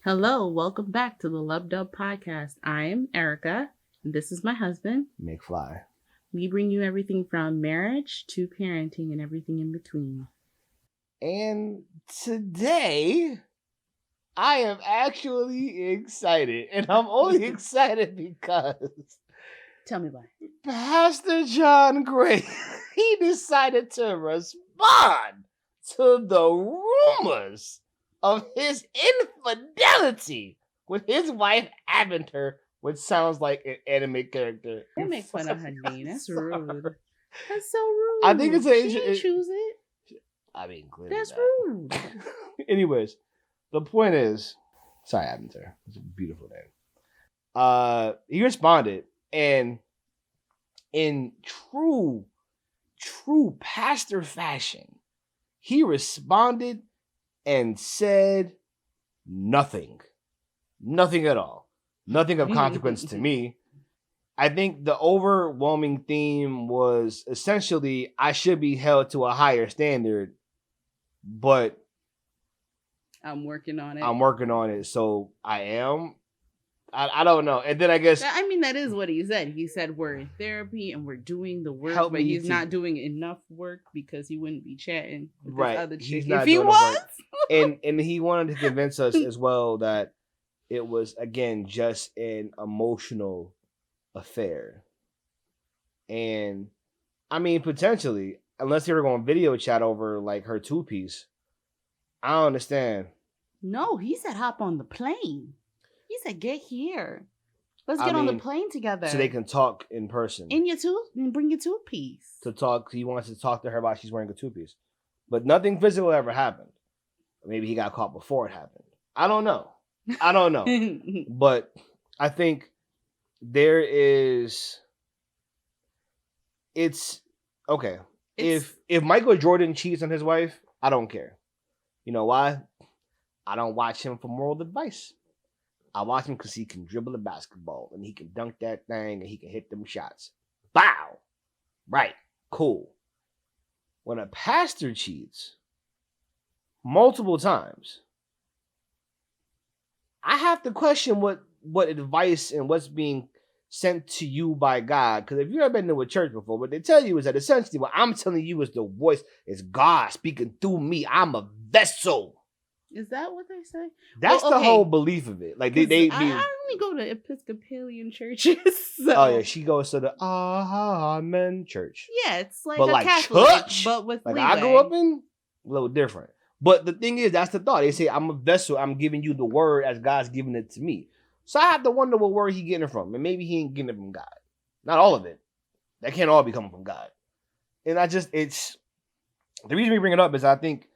Hello, welcome back to the Lub Dub Podcast. I am Erica, and this is my husband, McFly. We bring you everything from marriage to parenting and everything in between. And today, I am actually excited. And I'm only excited because... Tell me why. Pastor John Gray, he decided to respond to the rumors of his infidelity with his wife Aventer, which sounds like an anime character. Don't make fun of her name. That's rude. That's so rude. I think it's she didn't choose it. I mean, clearly that's not. rude. Anyways, the point is, sorry, Aventer. It's a beautiful name. He responded, and in true pastor fashion, he responded and said nothing at all, nothing of consequence to me. I think the overwhelming theme was essentially I should be held to a higher standard, but I'm working on it. So I am. I don't know. And then I guess... I mean, that is what he said. He said we're in therapy and we're doing the work, but he's not doing enough work because he wouldn't be chatting with this other chick if he was. and he wanted to convince us as well that it was, again, just an emotional affair. And, I mean, potentially, unless they were going to video chat over, like, her two-piece, I don't understand. No, he said hop on the plane. He said, get here. Let's get on the plane together. So they can talk in person. And bring your two-piece. To talk. He wants to talk to her about she's wearing a two-piece. But nothing physical ever happened. Maybe he got caught before it happened. I don't know. But I think there is... It's... Okay. If Michael Jordan cheats on his wife, I don't care. You know why? I don't watch him for moral advice. I watch him because he can dribble a basketball and he can dunk that thing and he can hit them shots. Bow! Right. Cool. When a pastor cheats multiple times, I have to question what advice and what's being sent to you by God. Because if you've ever been to a church before, what they tell you is that essentially what I'm telling you is the voice is God speaking through me. I'm a vessel. Is that what they say? That's the whole belief of it. Like they I only go to Episcopalian churches. So. Oh yeah, she goes to the Amen church. Yeah, it's like but a like Catholic, church, but with like leeway. I grew up in, a little different. But the thing is, that's the thought. They say I'm a vessel. I'm giving you the word as God's giving it to me. So I have to wonder what word he getting it from, and maybe he ain't getting it from God. Not all of it. That can't all be coming from God. And it's the reason we bring it up is I think.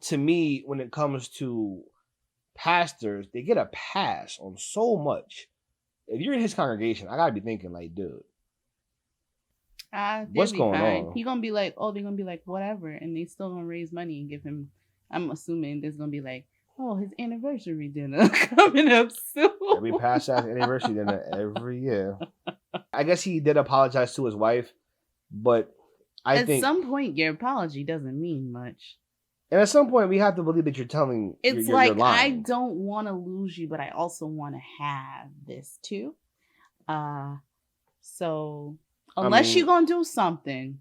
To me, when it comes to pastors, they get a pass on so much. If you're in his congregation, I gotta be thinking like, dude, what's going on? They're gonna be like, whatever, and they still gonna raise money and give him. I'm assuming there's gonna be like, oh, his anniversary dinner coming up soon. We pass that anniversary dinner every year. I guess he did apologize to his wife, but I think at some point your apology doesn't mean much. And at some point, we have to believe that you're telling. It's you're like lying. I don't want to lose you, but I also want to have this too. So unless you're gonna do something,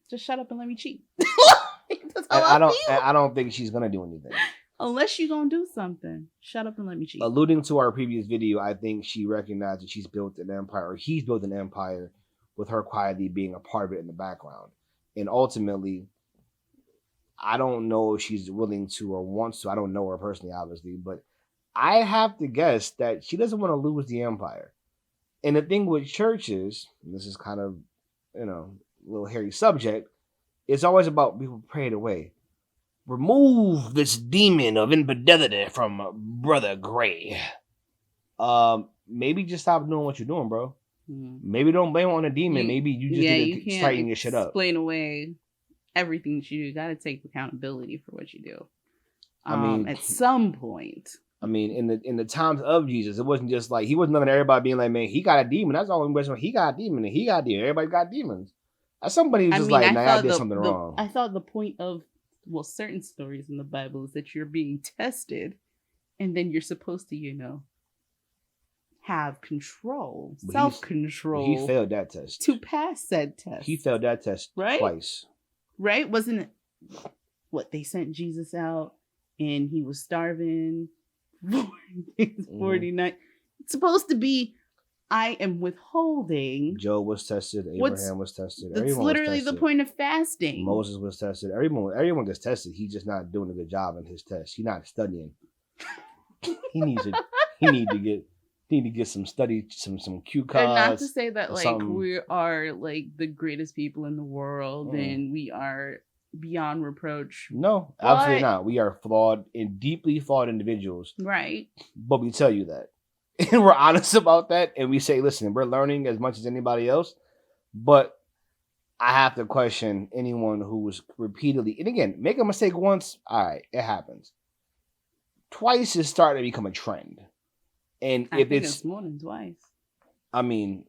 just shut up and let me cheat. I don't think she's gonna do anything. Unless you're gonna do something, shut up and let me cheat. Alluding to our previous video, I think she recognized that she's built an empire, or he's built an empire, with her quietly being a part of it in the background, and ultimately. I don't know if she's willing to or wants to. I don't know her personally, obviously, but I have to guess that she doesn't want to lose the empire. And the thing with churches, and this is kind of, a little hairy subject, it's always about people pray it away. Remove this demon of infidelity from Brother Gray. Maybe just stop doing what you're doing, bro. Mm-hmm. Maybe don't blame it on the demon. Maybe you just need to tighten your shit up. Explain away everything that you do. You got to take accountability for what you do. At some point. In the times of Jesus, it wasn't just like he wasn't looking at everybody being like, man, he got a demon. That's all he got a demon, and he got a demon. Everybody got demons. As somebody who's I did something wrong. I thought the point of certain stories in the Bible is that you're being tested And then you're supposed to, have control, self-control. He failed that test. To pass said test. He failed that test twice. Right? Wasn't it what they sent Jesus out and he was starving 49. It's supposed to be, I am withholding. Job was tested. Abraham was tested. That's literally the point of fasting. Moses was tested. Everyone gets tested. He's just not doing a good job in his test. He's not studying. He need to get some study, some cue cards. And not to say that we are the greatest people in the world and we are beyond reproach. No, absolutely not. We are flawed and deeply flawed individuals. Right. But we tell you that. And we're honest about that. And we say, listen, we're learning as much as anybody else. But I have to question anyone who was repeatedly, and again, make a mistake once. All right, it happens. Twice is starting to become a trend. And I think it's more than twice. I mean,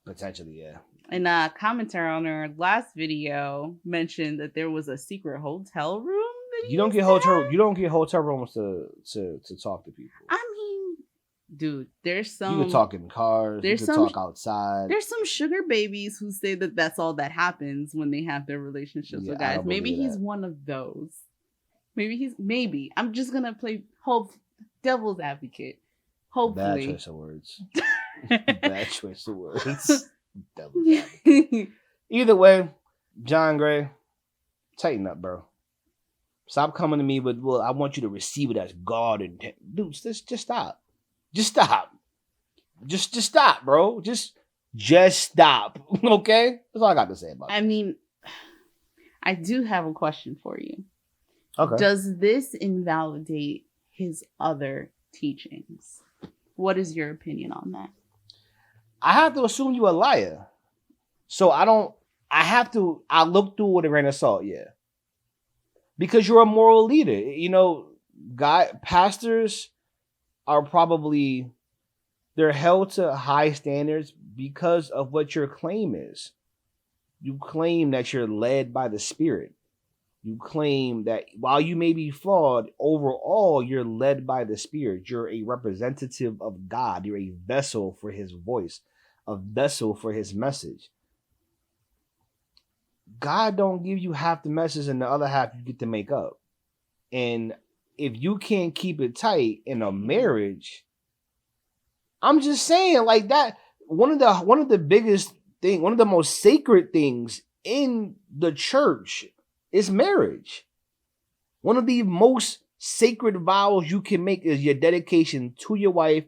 potentially, yeah. And a commenter on our last video mentioned that there was a secret hotel room. You don't get hotel rooms to talk to people. I mean, dude, there's some. You can talk in cars. You can talk outside. There's some sugar babies who say that that's all that happens when they have their relationships with guys. Maybe he's one of those. Maybe. I'm just gonna play devil's advocate. Hopefully. Bad choice of words. Bad choice of words. Devil's advocate. Either way, John Gray, tighten up, bro. Stop coming to me with, well, I want you to receive it as God intent. Dude, just stop. Just stop. Just stop, bro. Just stop. Okay? That's all I got to say about it. I mean, I do have a question for you. Okay. Does this invalidate his other teachings? What is your opinion on that? I have to assume you a liar. So I look through with a grain of salt, yeah. Because you're a moral leader. Pastors are probably, they're held to high standards because of what your claim is. You claim that you're led by the Spirit. You claim that while you may be flawed, overall, you're led by the Spirit. You're a representative of God. You're a vessel for his voice, a vessel for his message. God don't give you half the message and the other half you get to make up. And if you can't keep it tight in a marriage, I'm just saying like that. One of the biggest thing, one of the most sacred things in the church is marriage. One of the most sacred vows you can make is your dedication to your wife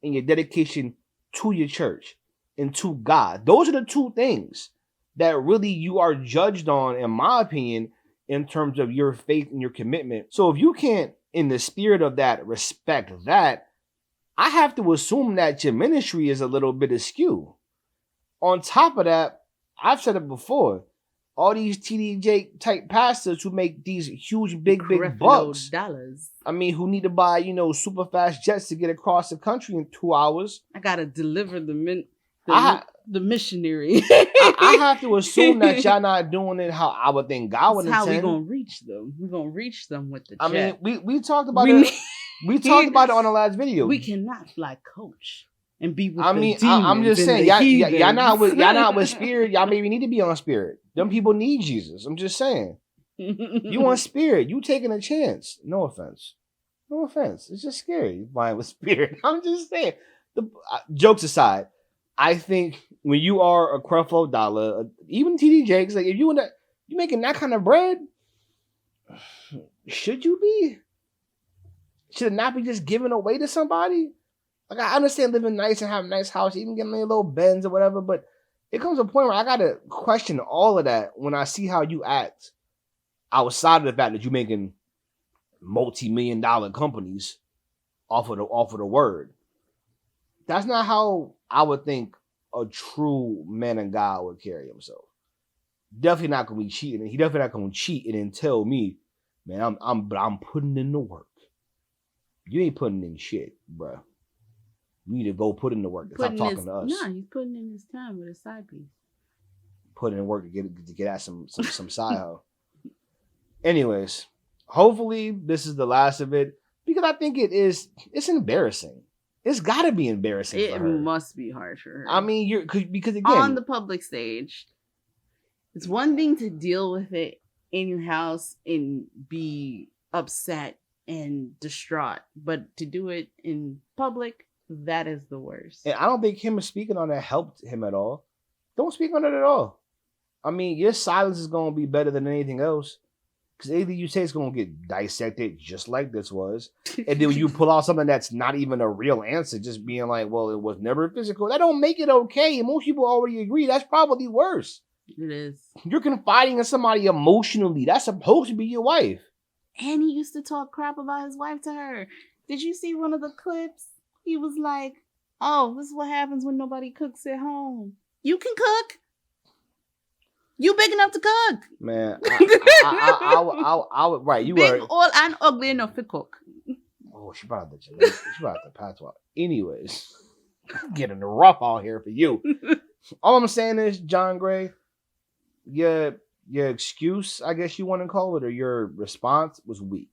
and your dedication to your church and to God. Those are the two things that really you are judged on, in my opinion, in terms of your faith and your commitment. So if you can't, in the spirit of that, respect that, I have to assume that your ministry is a little bit askew. On top of that, I've said it before, all these TDJ type pastors who make these huge, big bucks. Dollars. I mean, who need to buy, super fast jets to get across the country in 2 hours. I gotta deliver the missionary. I have to assume that y'all not doing it how I would think God would intend. How we gonna reach them? We're gonna reach them with the jet. I mean, we talked about it. We talked about it on the last video. We cannot fly coach and be with I'm just saying, y'all not with Spirit. Y'all maybe need to be on Spirit. Them people need Jesus. I'm just saying. You on Spirit. You taking a chance. No offense. It's just scary. You flying with Spirit. I'm just saying. Jokes aside, I think when you are a Creflo Dollar, even TD Jakes, like if you making that kind of bread, should you be? Should it not be just given away to somebody? Like I understand living nice and having a nice house, even getting a little Benz or whatever, but it comes to a point where I gotta question all of that when I see how you act outside of the fact that you're making multi-million-dollar companies off of the word. That's not how I would think a true man of God would carry himself. Definitely not gonna be cheating. He definitely not gonna cheat and then tell me, man, I'm putting in the work. You ain't putting in shit, bro. You need to go put in the work. Stop talking to us. Nah, he's putting in his time with a side piece. Putting in work to get at some side hoe. Anyways, hopefully this is the last of it. Because I think it's embarrassing. It's got to be embarrassing for her. It must be hard for her. I mean, because again, on the public stage, it's one thing to deal with it in your house and be upset and distraught, but to do it in public, that is the worst. And I don't think him speaking on that helped him at all. Don't speak on it at all. I mean, your silence is going to be better than anything else. Because anything you say is going to get dissected just like this was. And then when you pull out something that's not even a real answer, just being like, well, it was never physical. That don't make it okay. And most people already agree. That's probably worse. It is. You're confiding in somebody emotionally. That's supposed to be your wife. And he used to talk crap about his wife to her. Did you see one of the clips? He was like, oh, this is what happens when nobody cooks at home. You can cook. You big enough to cook. Man, I would, right. You big, were old, and ugly enough to cook. Oh, she brought the patois. Anyways, getting the rough out here for you. All I'm saying is, John Gray, your excuse, I guess you want to call it, or your response was weak.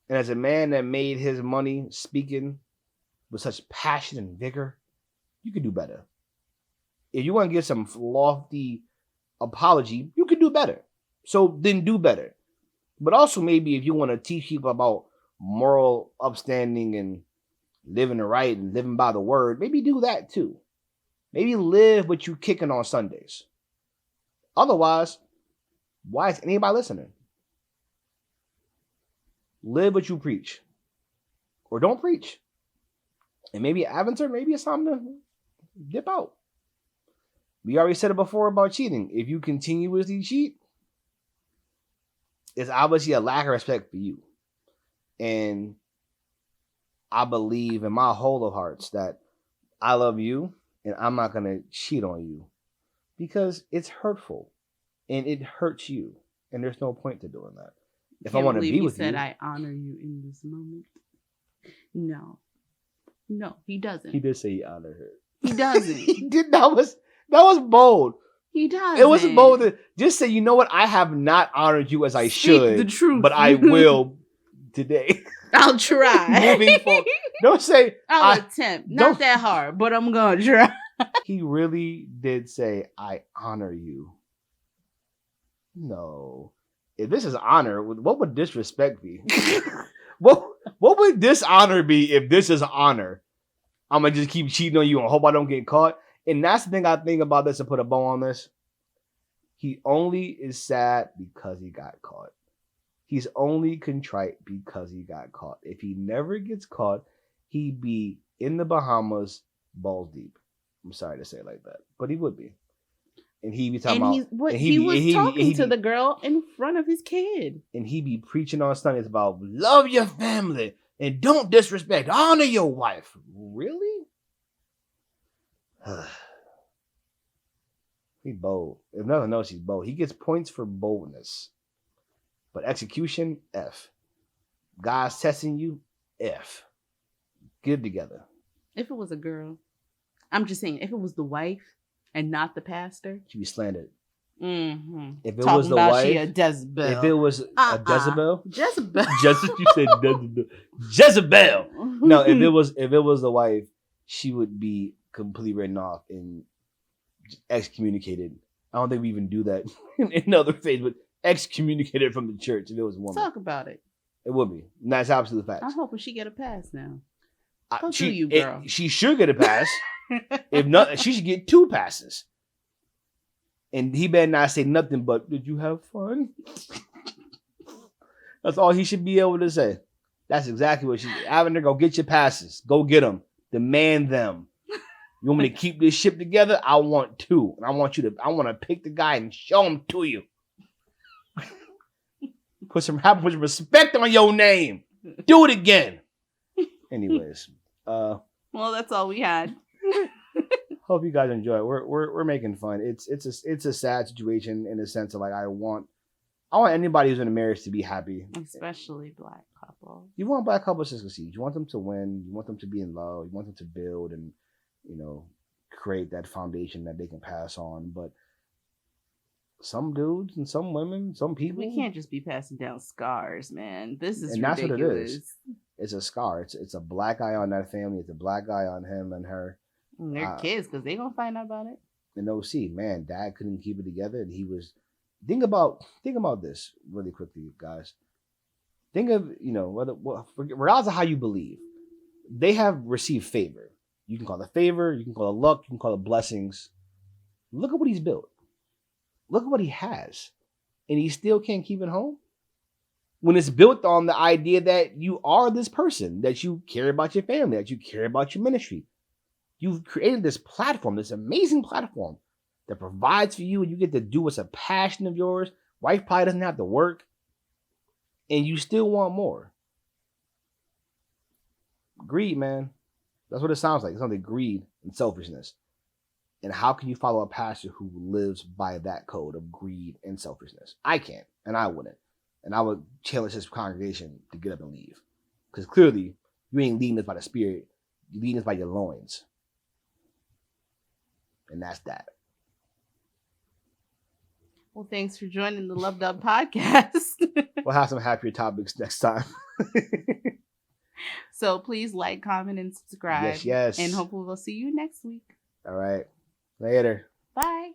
And as a man that made his money speaking with such passion and vigor, you could do better. If you want to give some lofty apology, you can do better. So then do better. But also maybe if you want to teach people about moral upstanding and living the right and living by the word, maybe do that too. Maybe live what you kicking on Sundays. Otherwise, why is anybody listening? Live what you preach. Or don't preach. And maybe Aventer, maybe it's time to dip out. We already said it before about cheating. If you continuously cheat, it's obviously a lack of respect for you. And I believe in my whole of hearts that I love you and I'm not going to cheat on you because it's hurtful and it hurts you. And there's no point to doing that. If I want to be with you. He said, I honor you in this moment. No, he doesn't. He did say he honored her. He doesn't. He did. That was bold. He does. It was bold to just say, you know what? I have not honored you as I should. The truth. But I will today. I'll try. Moving forward. Don't say I'll attempt. Not that hard, but I'm gonna try. He really did say, I honor you. No. If this is honor, what would disrespect be? What would dishonor be if this is honor? I'm gonna just keep cheating on you and hope I don't get caught. And that's the thing I think about this, to put a bow on this. He only is sad because he got caught. He's only contrite because he got caught. If he never gets caught, he'd be in the Bahamas balls deep. I'm sorry to say it like that, but he would be. And he'd be talking he was talking to the girl in front of his kid. And he'd be preaching on Sundays about love your family and don't disrespect, honor your wife. Really? He's bold. If nothing else, he's bold. He gets points for boldness. But execution, F. God's testing you, F. Get it together. If it was a girl, I'm just saying, if it was the wife and not the pastor, she'd be slandered. Mm-hmm. If it was the wife, she a Jezebel. If it was a Jezebel, Jezebel. You said Jezebel. Jezebel. No, if it was the wife, she would be completely written off and excommunicated. I don't think we even do that in other faiths, but excommunicated from the church if it was a woman. Talk about it. It would be. And that's absolute fact. I'm hoping she get a pass now. You, girl. She should get a pass. If not, she should get 2 passes. And he better not say nothing but, did you have fun? That's all he should be able to say. That's exactly what Aventer, go get your passes. Go get them. Demand them. You want me to keep this ship together? I want to. And I want to pick the guy and show him to you. Put some respect on your name. Do it again. Anyways. Well, that's all we had. Hope you guys enjoy it. We're making fun. It's a sad situation in the sense of like I want anybody who's in a marriage to be happy. Especially black couples. You want black couples to succeed. You want them to win. You want them to be in love. You want them to build and, create that foundation that they can pass on. But some dudes and some women, some people, we can't just be passing down scars, man. This is ridiculous. That's what it is. it's a scar. It's a black eye on that family. It's a black eye on him and her. And their kids, because they gonna find out about it. And OC, man, dad couldn't keep it together, and he was. Think about this really quickly, guys. Think of regardless of how you believe, they have received favor. You can call it favor, you can call it luck, you can call it blessings. Look at what he's built. Look at what he has, and he still can't keep it home. When it's built on the idea that you are this person, that you care about your family, that you care about your ministry. You've created this platform, this amazing platform that provides for you, and you get to do what's a passion of yours. Wife probably doesn't have to work, and you still want more. Greed, man. That's what it sounds like. It's something greed and selfishness. And how can you follow a pastor who lives by that code of greed and selfishness? I can't, and I wouldn't. And I would challenge his congregation to get up and leave. Because clearly, you ain't leading us by the Spirit. You're leading us by your loins. And that's that. Well, thanks for joining the Lub Dub Podcast. We'll have some happier topics next time. So please like, comment, and subscribe. Yes. And hopefully we'll see you next week. All right. Later. Bye.